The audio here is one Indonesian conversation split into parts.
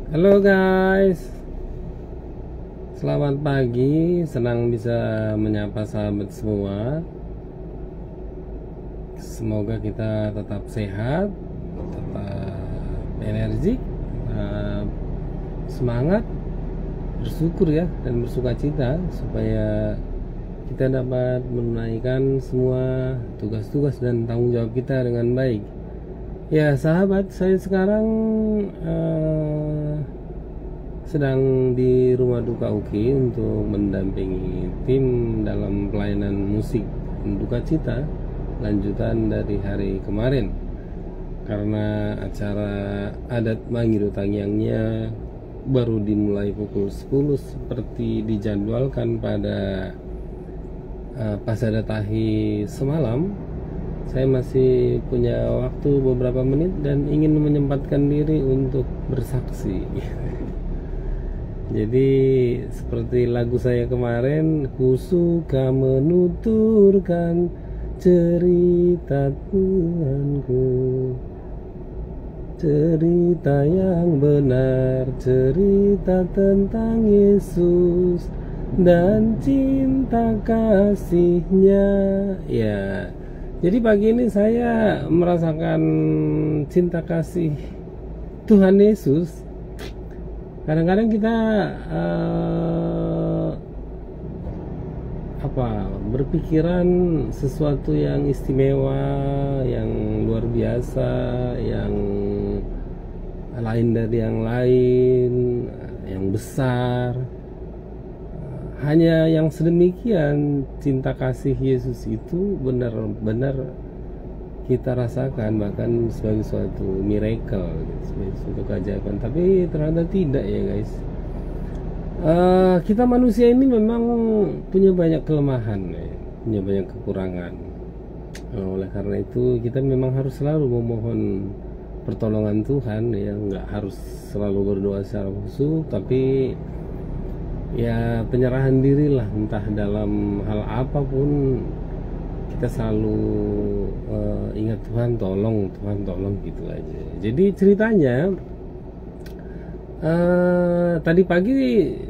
Halo guys, selamat pagi. Senang bisa menyapa sahabat semua. Semoga kita tetap sehat, tetap energik, tetap semangat, bersyukur ya, dan bersukacita supaya kita dapat menunaikan semua tugas-tugas dan tanggung jawab kita dengan baik. Ya sahabat, saya sekarang sedang di rumah duka UKI untuk mendampingi tim dalam pelayanan musik duka cita lanjutan dari hari kemarin, karena acara adat Mangido Tangiyangnya baru dimulai pukul 10 seperti dijadwalkan pada pasada tahi semalam. Saya masih punya waktu beberapa menit dan ingin menyempatkan diri untuk bersaksi. Jadi seperti lagu saya kemarin, ku suka menuturkan cerita Tuhanku, cerita yang benar, cerita tentang Yesus dan cinta kasihnya. Ya, jadi pagi ini saya merasakan cinta kasih Tuhan Yesus. Kadang-kadang kita berpikiran sesuatu yang istimewa, yang luar biasa, yang lain dari yang lain, yang besar. Hanya yang sedemikian cinta kasih Yesus itu benar-benar kita rasakan, bahkan sebagai suatu miracle, sebagai suatu keajaiban. Tapi ternyata tidak ya guys. Kita manusia ini memang punya banyak kelemahan ya, punya banyak kekurangan. Oleh karena itu kita memang harus selalu memohon pertolongan Tuhan ya, nggak harus selalu berdoa secara khusyuk, tapi ya penyerahan diri lah, entah dalam hal apapun kita selalu ingat Tuhan tolong gitu aja. Jadi ceritanya tadi pagi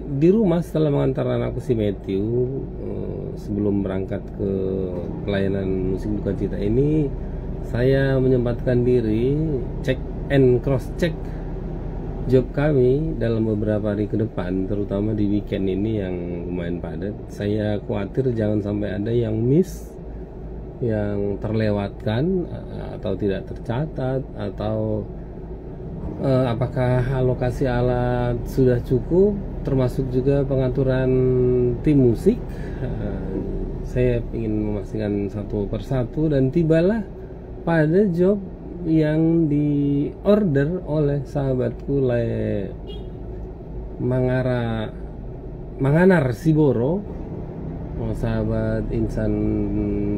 di rumah setelah mengantar anakku si Matthew sebelum berangkat ke pelayanan musik duka cita ini, saya menyempatkan diri cek and cross check job kami dalam beberapa hari ke depan, terutama di weekend ini yang lumayan padat. Saya khawatir jangan sampai ada yang miss, yang terlewatkan atau tidak tercatat, atau apakah alokasi alat sudah cukup, termasuk juga pengaturan tim musik. Saya ingin memastikan satu persatu, dan tibalah pada job yang di order oleh sahabatku Le Manganar Siboro, sahabat insan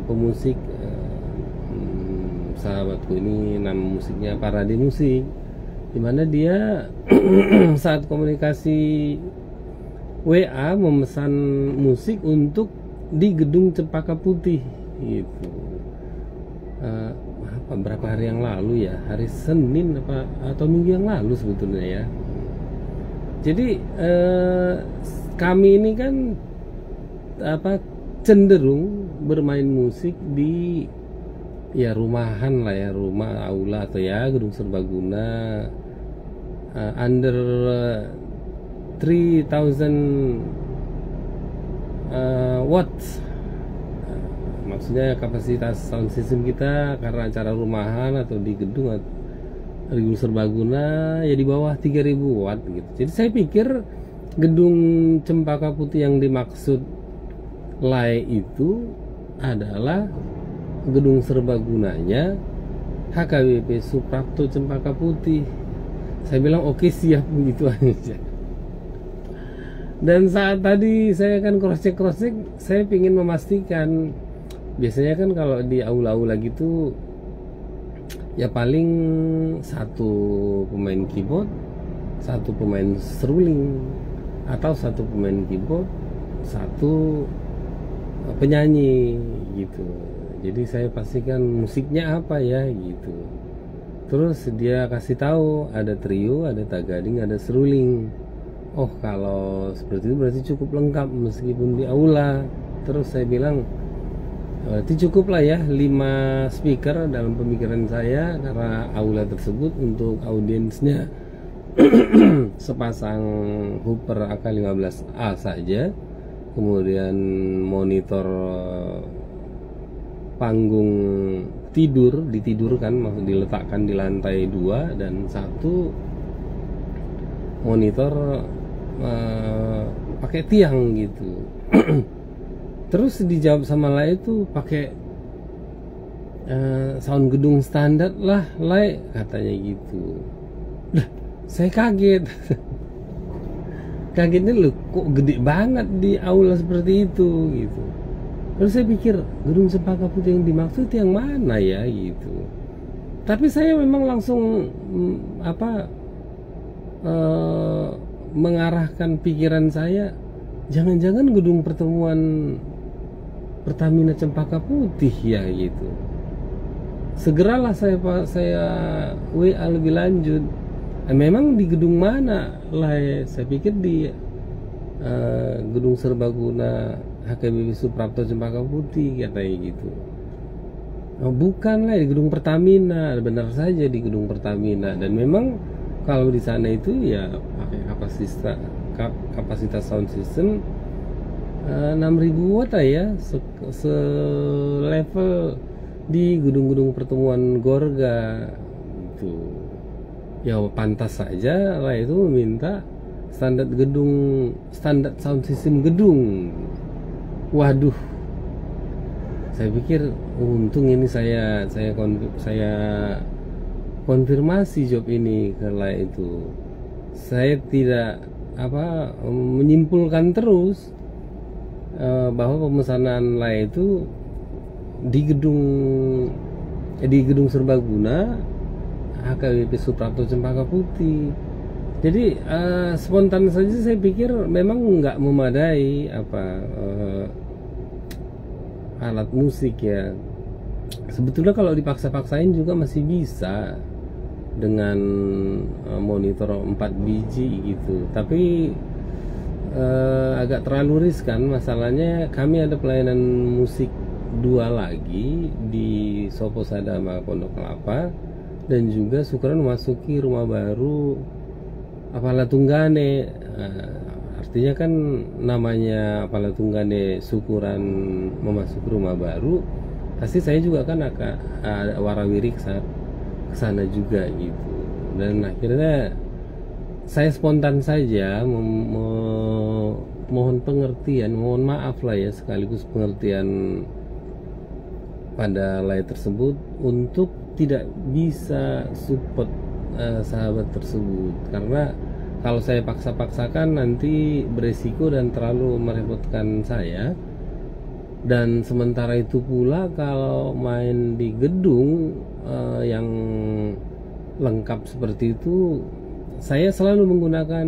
pemusik. Sahabatku ini nama musiknya Parade Musik, dimana dia saat komunikasi WA memesan musik untuk di gedung Cempaka Putih gitu. Berapa hari yang lalu ya, hari Senin atau Minggu yang lalu sebetulnya ya. Jadi kami ini kan cenderung bermain musik di ya rumahan lah ya, rumah aula atau ya gedung serbaguna under 3000 watts. Maksudnya kapasitas sound system kita karena acara rumahan atau di gedung serbaguna ya di bawah 3000 watt gitu. Jadi saya pikir gedung Cempaka Putih yang dimaksud LAE itu adalah gedung serbagunanya HKBP Suprapto Cempaka Putih. Saya bilang oke, siap, begitu aja. Dan saat tadi saya kan cross check, saya ingin memastikan. Biasanya kan kalau di aula-aula gitu ya paling satu pemain keyboard, satu pemain seruling, atau satu pemain keyboard, satu penyanyi gitu. Jadi saya pastikan musiknya apa ya gitu. Terus dia kasih tahu ada trio, ada tagading, ada seruling. Oh, kalau seperti itu berarti cukup lengkap meskipun di aula. Terus saya bilang berarti cukup lah ya 5 speaker dalam pemikiran saya, karena aula tersebut untuk audiensnya sepasang Hooper AK15A saja. Kemudian monitor panggung tidur, ditidurkan, maksud diletakkan di lantai 2, dan satu monitor pakai tiang gitu. Terus dijawab sama Lai itu pakai sound gedung standar lah, Lai, katanya gitu. Lah, saya kaget. Kagetnya, loh kok gede banget di aula seperti itu gitu. Terus saya pikir gedung Cempaka Putih yang dimaksud yang mana ya gitu. Tapi saya memang langsung mengarahkan pikiran saya, jangan-jangan gedung pertemuan Pertamina Cempaka Putih ya gitu. Segeralah saya WA lebih lanjut. Memang di gedung mana lah? Saya pikir di gedung Serbaguna HKBP Suprapto Cempaka Putih, katanya gitu. Oh, bukan lah, di gedung Pertamina. Benar saja di gedung Pertamina. Dan memang kalau di sana itu ya pakai kapasitas sound system 6.000 watt ya, selevel di gedung-gedung pertemuan Gorga itu. Ya pantas saja lah itu meminta standar sound system gedung. Waduh, saya pikir untung ini saya konfirmasi job ini ke Lai itu. Saya tidak menyimpulkan terus bahwa pemesanan Lai itu di gedung Serbaguna HKBP Suprapto Cempaka Putih. Jadi spontan saja saya pikir memang nggak memadai alat musik ya. Sebetulnya kalau dipaksa-paksain juga masih bisa dengan monitor 4 biji gitu. Tapi agak terlalu riskan. Masalahnya kami ada pelayanan musik 2 lagi di Sopo Sadama Pondok Kelapa, dan juga syukuran memasuki rumah baru Apalatunggane. Artinya kan namanya Apalatunggane syukuran memasuki rumah baru, pasti saya juga kan akan warawiri kesana juga gitu. Dan akhirnya saya spontan saja mohon pengertian, mohon maaf lah ya, sekaligus pengertian pada Lai tersebut untuk tidak bisa support sahabat tersebut, karena kalau saya paksa-paksakan nanti beresiko dan terlalu merepotkan saya. Dan sementara itu pula kalau main di gedung yang lengkap seperti itu, saya selalu menggunakan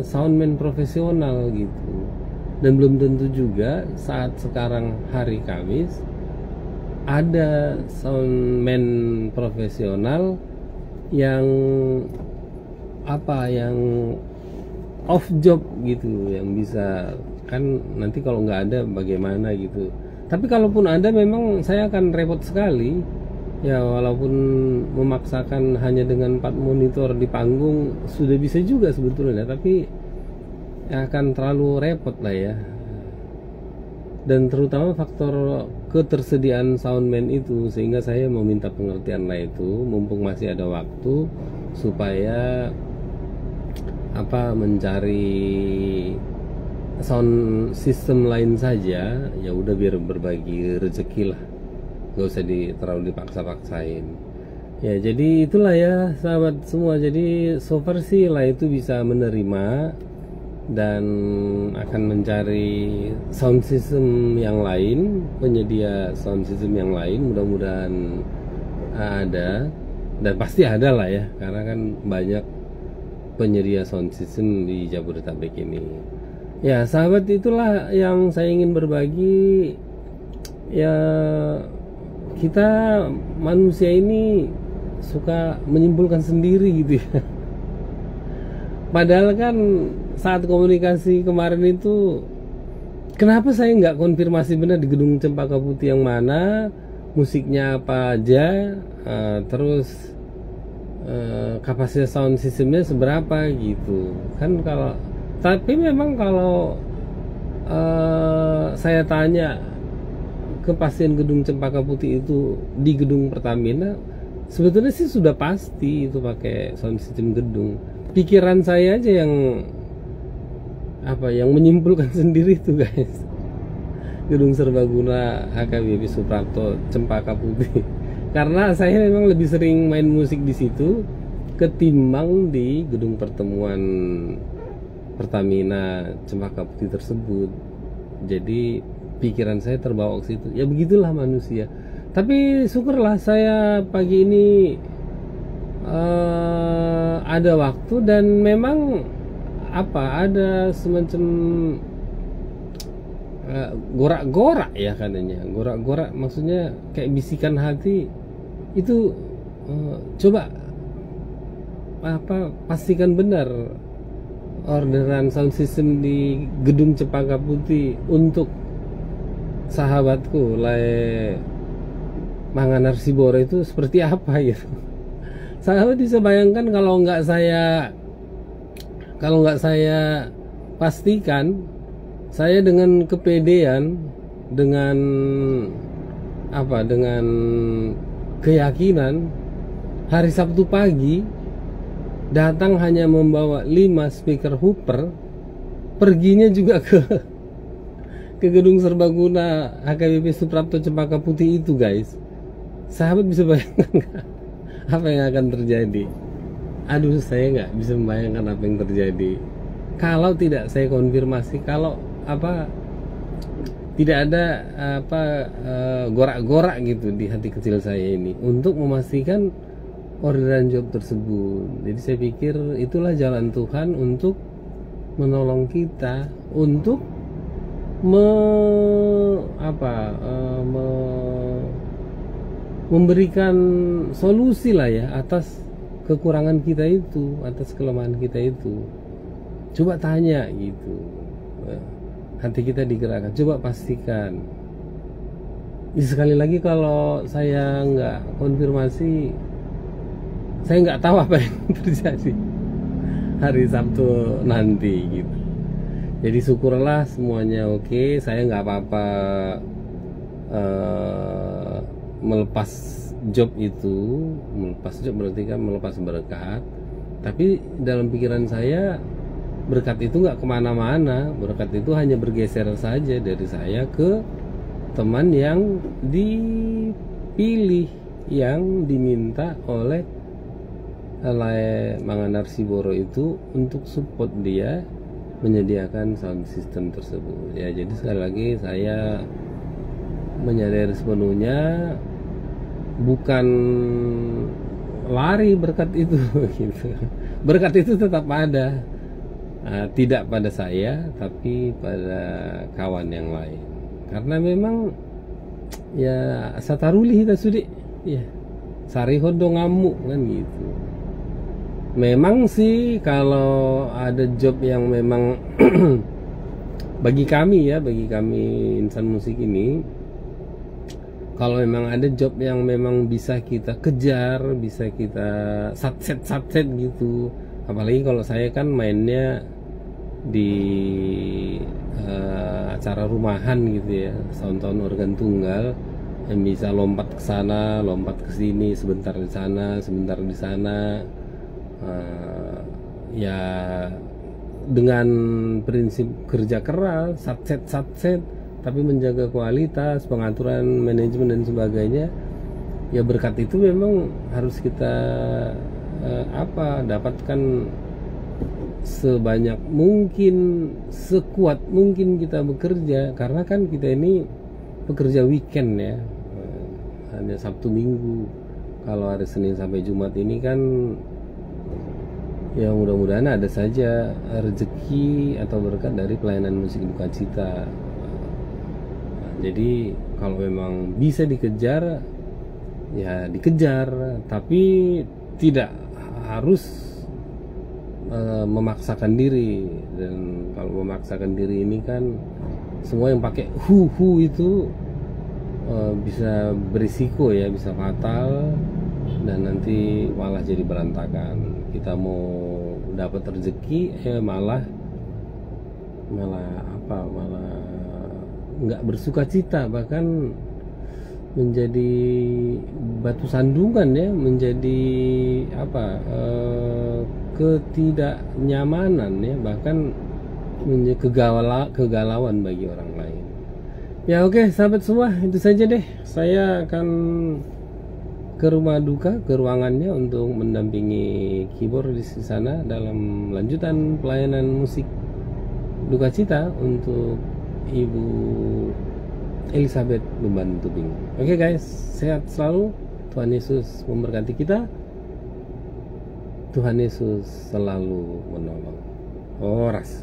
soundman profesional gitu. Dan belum tentu juga saat sekarang hari Kamis ada soundman profesional yang off job gitu, yang bisa, kan nanti kalau nggak ada bagaimana gitu. Tapi kalaupun ada, memang saya akan repot sekali ya, walaupun memaksakan hanya dengan 4 monitor di panggung sudah bisa juga sebetulnya, tapi akan terlalu repot lah ya. Dan terutama faktor ketersediaan soundman itu, sehingga saya meminta pengertian lah itu, mumpung masih ada waktu, supaya mencari sound system lain saja. Ya udah, biar berbagi rezeki lah, nggak usah terlalu dipaksa-paksain ya. Jadi itulah ya sahabat semua. Jadi so far sih lah itu bisa menerima dan akan mencari sound system yang lain, penyedia sound system yang lain. Mudah-mudahan ada, dan pasti ada lah ya, karena kan banyak penyedia sound system di Jabodetabek ini. Ya sahabat, itulah yang saya ingin berbagi ya. Kita manusia ini suka menyimpulkan sendiri gitu ya. Padahal kan saat komunikasi kemarin itu, kenapa saya nggak konfirmasi benar di Gedung Cempaka Putih yang mana, musiknya apa aja, terus kapasitas sound systemnya seberapa gitu kan. Kalau tapi memang kalau saya tanya kepastian Gedung Cempaka Putih itu di Gedung Pertamina, sebetulnya sih sudah pasti itu pakai sound system gedung. Pikiran saya aja yang yang menyimpulkan sendiri itu guys. Gedung Serbaguna HKBP Suprapto Cempaka Putih. Karena saya memang lebih sering main musik di situ ketimbang di gedung pertemuan Pertamina Cempaka Putih tersebut. Jadi pikiran saya terbawa ke situ. Ya begitulah manusia. Tapi syukurlah saya pagi ini ada waktu dan memang ada semacam gorak-gorak ya katanya. Gorak-gorak maksudnya kayak bisikan hati itu, coba pastikan benar orderan sound system di Gedung Cempaka Putih untuk sahabatku Manga Narsibora itu seperti apa gitu. Sahabat bisa bayangkan kalau nggak saya pastikan, saya dengan kepedean, dengan keyakinan, hari Sabtu pagi datang hanya membawa 5 speaker Hooper, perginya juga ke Gedung Serbaguna HKBP Suprapto Cempaka Putih itu guys. Sahabat bisa bayangkan gak apa yang akan terjadi? Aduh, saya nggak bisa membayangkan apa yang terjadi kalau tidak saya konfirmasi, kalau tidak ada gorak-gorak gitu di hati kecil saya ini untuk memastikan orderan job tersebut. Jadi saya pikir itulah jalan Tuhan untuk menolong kita untuk memberikan solusi lah ya atas kekurangan kita itu, atas kelemahan kita itu. Coba tanya gitu, hati kita digerakkan, coba pastikan. Sekali lagi kalau saya nggak konfirmasi, saya nggak tahu apa yang terjadi hari Sabtu nanti gitu. Jadi syukurlah semuanya oke. Saya nggak apa-apa melepas job itu. Melepas job berarti kan melepas berkat. Tapi dalam pikiran saya, berkat itu nggak kemana-mana. Berkat itu hanya bergeser saja dari saya ke teman yang dipilih, yang diminta oleh Manga Narsibora itu untuk support dia menyediakan sound system tersebut ya. Jadi sekali lagi saya menyadari sepenuhnya bukan lari berkat itu gitu. Berkat itu tetap ada, tidak pada saya tapi pada kawan yang lain, karena memang ya sataruli kita sudi ya, sarihon do ngamuk kan gitu. Memang sih kalau ada job yang memang bagi kami insan musik ini, kalau memang ada job yang memang bisa kita kejar, bisa kita satset gitu. Apalagi kalau saya kan mainnya di acara rumahan gitu ya, sound organ tunggal yang bisa lompat ke sana, lompat ke sini, sebentar di sana, sebentar di sana. Ya dengan prinsip kerja keras, satset, tapi menjaga kualitas, pengaturan manajemen dan sebagainya. Ya berkat itu memang harus kita dapatkan sebanyak mungkin, sekuat mungkin kita bekerja, karena kan kita ini pekerja weekend ya, hanya Sabtu Minggu. Kalau hari Senin sampai Jumat ini kan ya mudah-mudahan ada saja rezeki atau berkat dari pelayanan musik duka cita. Jadi kalau memang bisa dikejar, ya dikejar, tapi tidak harus memaksakan diri. Dan kalau memaksakan diri ini kan semua yang pakai hu itu bisa berisiko ya, bisa fatal, dan nanti malah jadi berantakan. Kita mau dapat rezeki malah nggak bersuka cita, bahkan menjadi batu sandungan ya, menjadi ketidaknyamanan ya, bahkan menjadi kegalauan bagi orang lain. Ya oke, sahabat semua, itu saja deh. Saya akan ke rumah duka, ke ruangannya untuk mendampingi keyboard di sana dalam lanjutan pelayanan musik duka cita untuk Ibu Elizabeth Lumban Tubing. Oke guys, sehat selalu. Tuhan Yesus memberkati kita. Tuhan Yesus selalu menolong. Oras.